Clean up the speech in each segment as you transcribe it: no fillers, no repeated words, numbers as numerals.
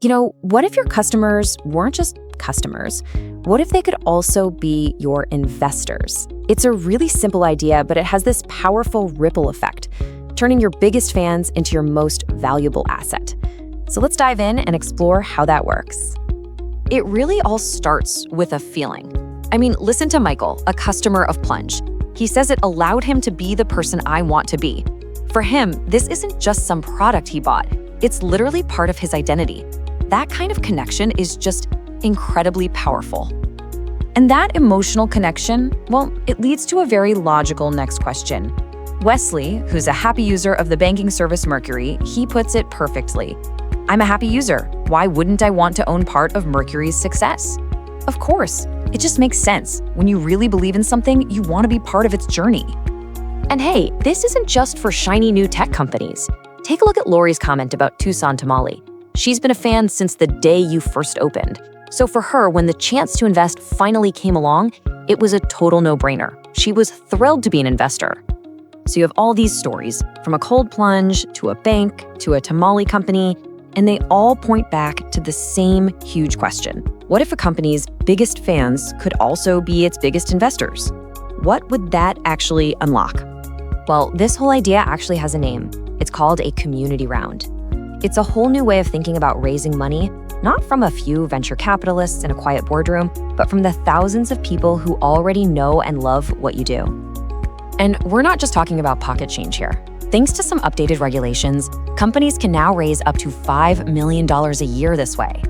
What if your customers weren't just customers? What if they could also be your investors? It's a really simple idea, but it has this powerful ripple effect, turning your biggest fans into your most valuable asset. So let's dive in and explore how that works. It really all starts with a feeling. Listen to Michael, a customer of Plunge. He says it allowed him to be the person I want to be. For him, this isn't just some product he bought. It's literally part of his identity. That kind of connection is just incredibly powerful. And that emotional connection, it leads to a very logical next question. Wesley, who's a happy user of the banking service Mercury, he puts it perfectly. I'm a happy user. Why wouldn't I want to own part of Mercury's success? Of course, it just makes sense. When you really believe in something, you want to be part of its journey. And hey, this isn't just for shiny new tech companies. Take a look at Lori's comment about Tucson Tamale. She's been a fan since the day you first opened. So for her, when the chance to invest finally came along, it was a total no-brainer. She was thrilled to be an investor. So you have all these stories, from a cold plunge to a bank to a tamale company, and they all point back to the same huge question. What if a company's biggest fans could also be its biggest investors? What would that actually unlock? Well, this whole idea actually has a name. It's called a community round. It's a whole new way of thinking about raising money, not from a few venture capitalists in a quiet boardroom, but from the thousands of people who already know and love what you do. And we're not just talking about pocket change here. Thanks to some updated regulations, companies can now raise up to $5 million a year this way.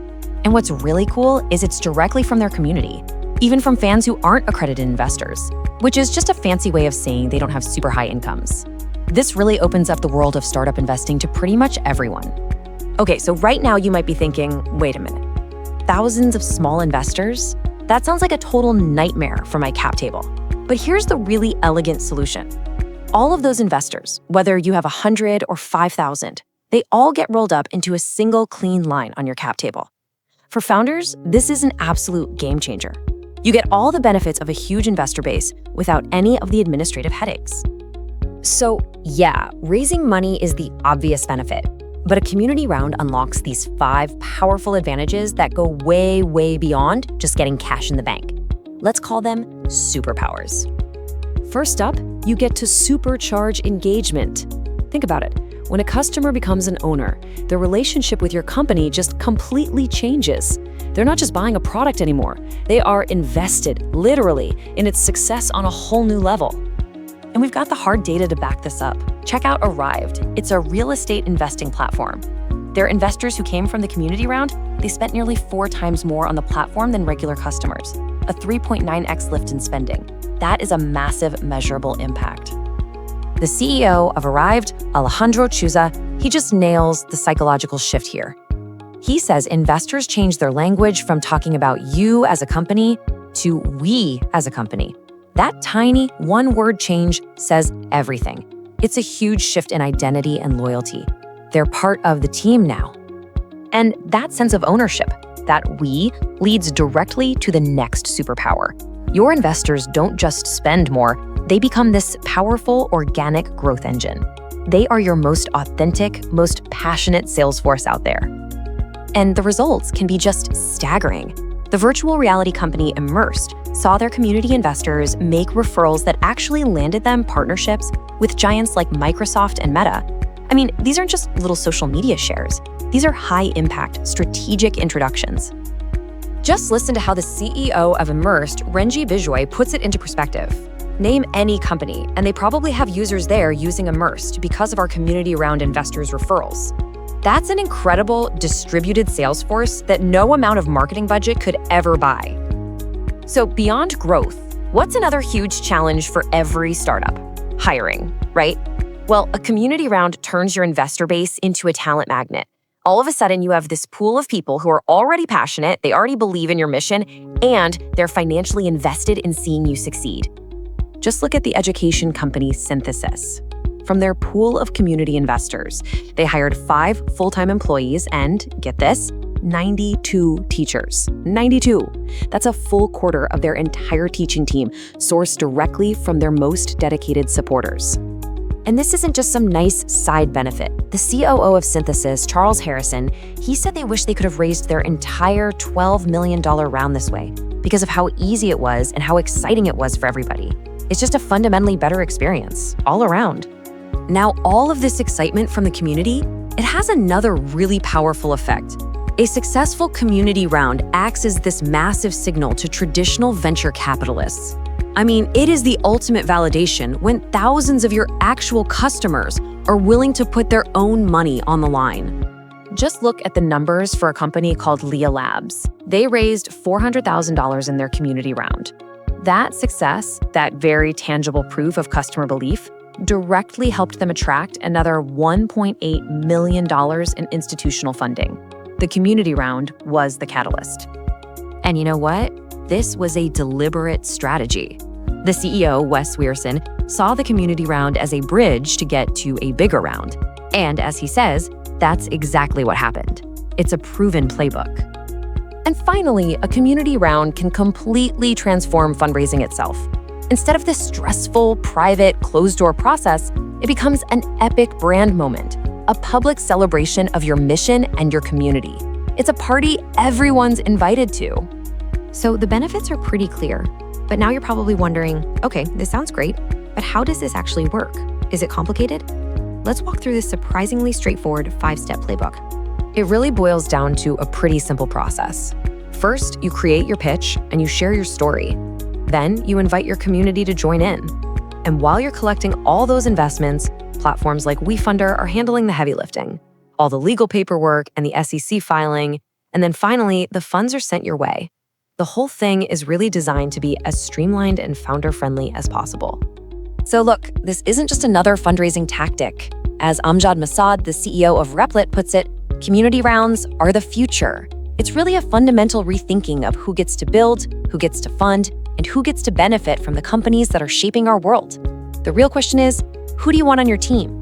And what's really cool is it's directly from their community, even from fans who aren't accredited investors, which is just a fancy way of saying they don't have super high incomes. This really opens up the world of startup investing to pretty much everyone. Okay, so right now you might be thinking, wait a minute, thousands of small investors? That sounds like a total nightmare for my cap table. But here's the really elegant solution. All of those investors, whether you have 100 or 5,000, they all get rolled up into a single clean line on your cap table. For founders, this is an absolute game changer. You get all the benefits of a huge investor base without any of the administrative headaches. So yeah, raising money is the obvious benefit, but a community round unlocks these 5 powerful advantages that go way, way beyond just getting cash in the bank. Let's call them superpowers. First up, you get to supercharge engagement. Think about it. When a customer becomes an owner, their relationship with your company just completely changes. They're not just buying a product anymore. They are invested, literally, in its success on a whole new level. And we've got the hard data to back this up. Check out Arrived. It's a real estate investing platform. Their investors who came from the community round, they spent nearly 4 times more on the platform than regular customers, a 3.9x lift in spending. That is a massive, measurable impact. The CEO of Arrived, Alejandro Chuza, he just nails the psychological shift here. He says investors change their language from talking about you as a company to we as a company. That tiny one-word change says everything. It's a huge shift in identity and loyalty. They're part of the team now. And that sense of ownership, that we, leads directly to the next superpower. Your investors don't just spend more, they become this powerful organic growth engine. They are your most authentic, most passionate sales force out there. And the results can be just staggering. The virtual reality company Immersed saw their community investors make referrals that actually landed them partnerships with giants like Microsoft and Meta. These aren't just little social media shares. These are high-impact, strategic introductions. Just listen to how the CEO of Immersed, Renji Bijoy, puts it into perspective. Name any company, and they probably have users there using Immersed because of our community around investors' referrals. That's an incredible distributed sales force that no amount of marketing budget could ever buy. So beyond growth, what's another huge challenge for every startup? Hiring, right? Well, a community round turns your investor base into a talent magnet. All of a sudden, you have this pool of people who are already passionate, they already believe in your mission, and they're financially invested in seeing you succeed. Just look at the education company Synthesis. From their pool of community investors, they hired 5 full-time employees and, get this, 92 teachers. 92. That's a full quarter of their entire teaching team sourced directly from their most dedicated supporters. And this isn't just some nice side benefit. The COO of Synthesis, Charles Harrison, he said they wish they could have raised their entire $12 million round this way because of how easy it was and how exciting it was for everybody. It's just a fundamentally better experience all around. Now, all of this excitement from the community, it has another really powerful effect. A successful community round acts as this massive signal to traditional venture capitalists. I mean, it is the ultimate validation when thousands of your actual customers are willing to put their own money on the line. Just look at the numbers for a company called Leah Labs. They raised $400,000 in their community round. That success, that very tangible proof of customer belief, directly helped them attract another $1.8 million in institutional funding. The community round was the catalyst. And you know what? This was a deliberate strategy. The CEO, Wes Wierson, saw the community round as a bridge to get to a bigger round. And as he says, that's exactly what happened. It's a proven playbook. And finally, a community round can completely transform fundraising itself. Instead of this stressful, private, closed-door process, it becomes an epic brand moment, a public celebration of your mission and your community. It's a party everyone's invited to. So the benefits are pretty clear, but now you're probably wondering, okay, this sounds great, but how does this actually work? Is it complicated? Let's walk through this surprisingly straightforward 5-step playbook. It really boils down to a pretty simple process. First, you create your pitch and you share your story. Then you invite your community to join in. And while you're collecting all those investments, platforms like Wefunder are handling the heavy lifting, all the legal paperwork and the SEC filing, and then finally, the funds are sent your way. The whole thing is really designed to be as streamlined and founder-friendly as possible. So look, this isn't just another fundraising tactic. As Amjad Masad, the CEO of Replit, puts it, community rounds are the future. It's really a fundamental rethinking of who gets to build, who gets to fund, and who gets to benefit from the companies that are shaping our world. The real question is, who do you want on your team?